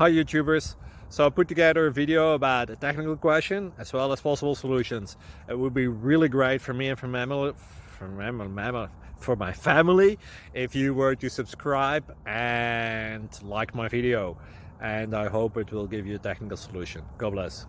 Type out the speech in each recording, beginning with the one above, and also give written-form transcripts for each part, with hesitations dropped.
Hi YouTubers. So I put together a video about a technical question as well as possible solutions. It would be really great for me and for my family if you were to subscribe and like my video, and I hope it will give you a technical solution. God bless.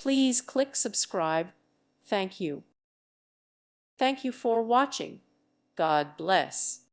Please click subscribe. Thank you. Thank you for watching. God bless.